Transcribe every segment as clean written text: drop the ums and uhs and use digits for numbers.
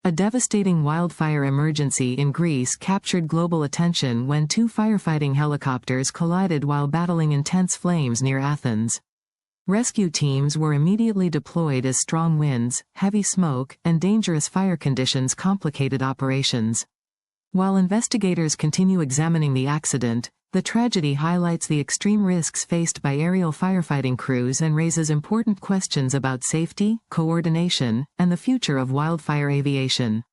A devastating wildfire emergency in Greece captured global attention when two firefighting helicopters collided while battling intense flames near Athens. Rescue teams were immediately deployed as strong winds, heavy smoke, and dangerous fire conditions complicated operations. While investigators continue examining the accident, the tragedy highlights the extreme risks faced by aerial firefighting crews and raises important questions about safety, coordination, and the future of wildfire aviation.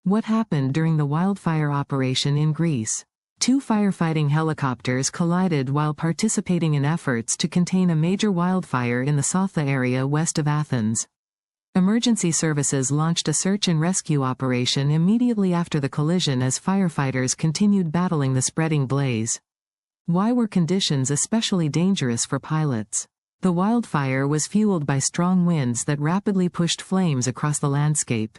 What happened during the wildfire operation in Greece? Two firefighting helicopters collided while participating in efforts to contain a major wildfire in the Sotha area west of Athens. Emergency services launched a search and rescue operation immediately after the collision as firefighters continued battling the spreading blaze. Why were conditions especially dangerous for pilots? The wildfire was fueled by strong winds that rapidly pushed flames across the landscape.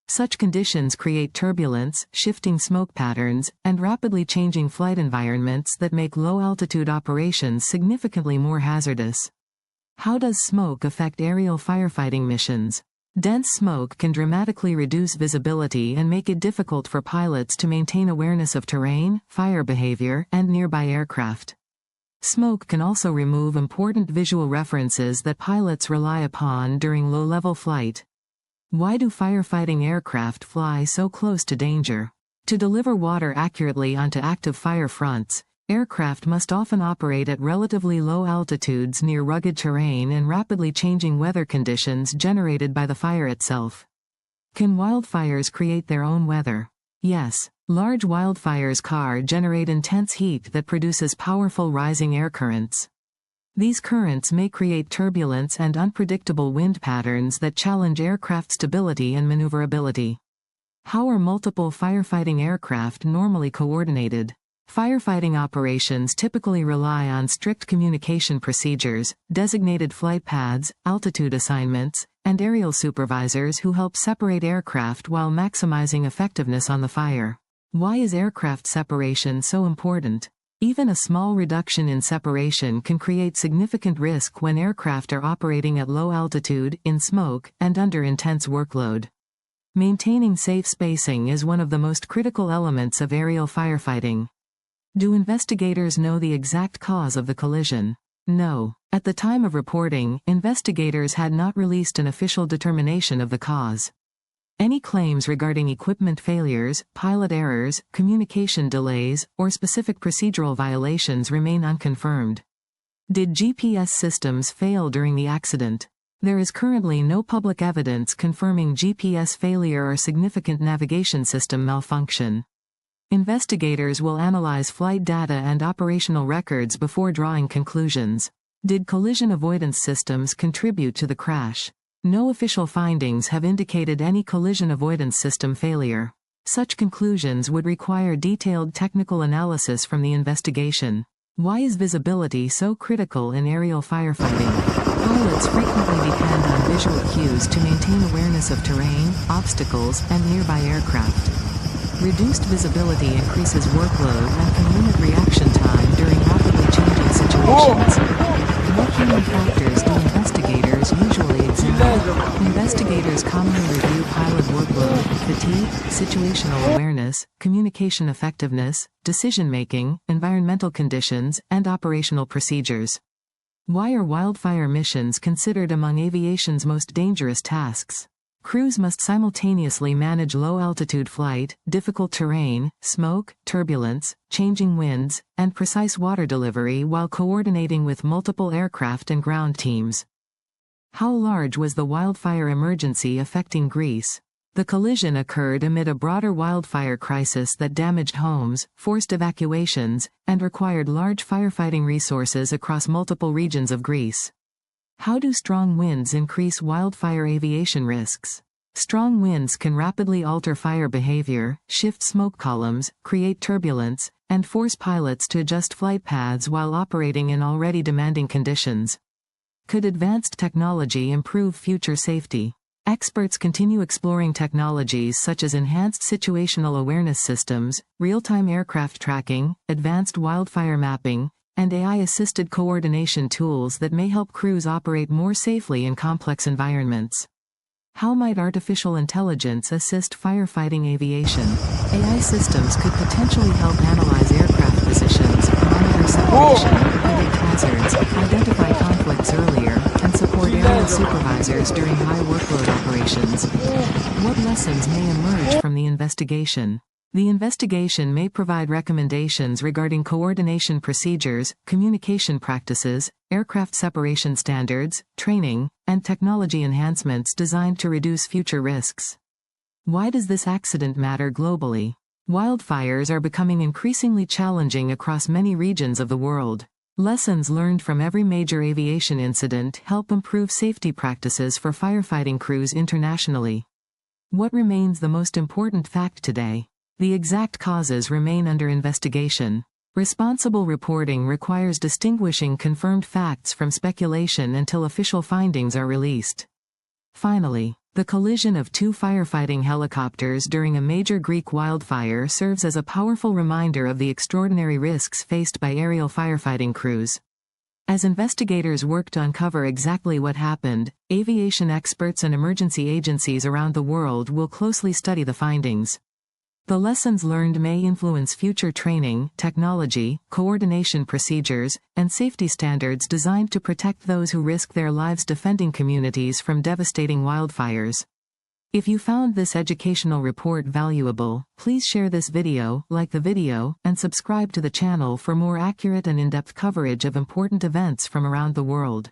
Such conditions create turbulence, shifting smoke patterns, and rapidly changing flight environments that make low-altitude operations significantly more hazardous. How does smoke affect aerial firefighting missions? Dense smoke can dramatically reduce visibility and make it difficult for pilots to maintain awareness of terrain, fire behavior, and nearby aircraft. Smoke can also remove important visual references that pilots rely upon during low-level flight. Why do firefighting aircraft fly so close to danger? To deliver water accurately onto active fire fronts, aircraft must often operate at relatively low altitudes near rugged terrain and rapidly changing weather conditions generated by the fire itself. Can wildfires create their own weather? Yes. Large wildfires generate intense heat that produces powerful rising air currents. These currents may create turbulence and unpredictable wind patterns that challenge aircraft stability and maneuverability. How are multiple firefighting aircraft normally coordinated? Firefighting operations typically rely on strict communication procedures, designated flight paths, altitude assignments, and aerial supervisors who help separate aircraft while maximizing effectiveness on the fire. Why is aircraft separation so important? Even a small reduction in separation can create significant risk when aircraft are operating at low altitude, in smoke, and under intense workload. Maintaining safe spacing is one of the most critical elements of aerial firefighting. Do investigators know the exact cause of the collision? No. At the time of reporting, investigators had not released an official determination of the cause. Any claims regarding equipment failures, pilot errors, communication delays, or specific procedural violations remain unconfirmed. Did GPS systems fail during the accident? There is currently no public evidence confirming GPS failure or significant navigation system malfunction. Investigators will analyze flight data and operational records before drawing conclusions. Did collision avoidance systems contribute to the crash? No official findings have indicated any collision avoidance system failure. Such conclusions would require detailed technical analysis from the investigation. Why is visibility so critical in aerial firefighting? Pilots frequently depend on visual cues to maintain awareness of terrain, obstacles, and nearby aircraft. Reduced visibility increases workload and can limit reaction time during rapidly changing situations. What human factors do investigators usually examine? Investigators commonly review pilot workload, fatigue, situational awareness, communication effectiveness, decision-making, environmental conditions, and operational procedures. Why are wildfire missions considered among aviation's most dangerous tasks? Crews must simultaneously manage low-altitude flight, difficult terrain, smoke, turbulence, changing winds, and precise water delivery while coordinating with multiple aircraft and ground teams. How large was the wildfire emergency affecting Greece? The collision occurred amid a broader wildfire crisis that damaged homes, forced evacuations, and required large firefighting resources across multiple regions of Greece. How do strong winds increase wildfire aviation risks? Strong winds can rapidly alter fire behavior, shift smoke columns, create turbulence, and force pilots to adjust flight paths while operating in already demanding conditions. Could advanced technology improve future safety? Experts continue exploring technologies such as enhanced situational awareness systems, real-time aircraft tracking, advanced wildfire mapping, and AI-assisted coordination tools that may help crews operate more safely in complex environments. How might artificial intelligence assist firefighting aviation? AI systems could potentially help analyze aircraft positions, monitor separation, predict hazards, identify conflicts earlier, and support aerial supervisors during high workload operations. What lessons may emerge from the investigation? The investigation may provide recommendations regarding coordination procedures, communication practices, aircraft separation standards, training, and technology enhancements designed to reduce future risks. Why does this accident matter globally? Wildfires are becoming increasingly challenging across many regions of the world. Lessons learned from every major aviation incident help improve safety practices for firefighting crews internationally. What remains the most important fact today? The exact causes remain under investigation. Responsible reporting requires distinguishing confirmed facts from speculation until official findings are released. Finally, the collision of two firefighting helicopters during a major Greek wildfire serves as a powerful reminder of the extraordinary risks faced by aerial firefighting crews. As investigators work to uncover exactly what happened, aviation experts and emergency agencies around the world will closely study the findings. The lessons learned may influence future training, technology, coordination procedures, and safety standards designed to protect those who risk their lives defending communities from devastating wildfires. If you found this educational report valuable, please share this video, like the video, and subscribe to the channel for more accurate and in-depth coverage of important events from around the world.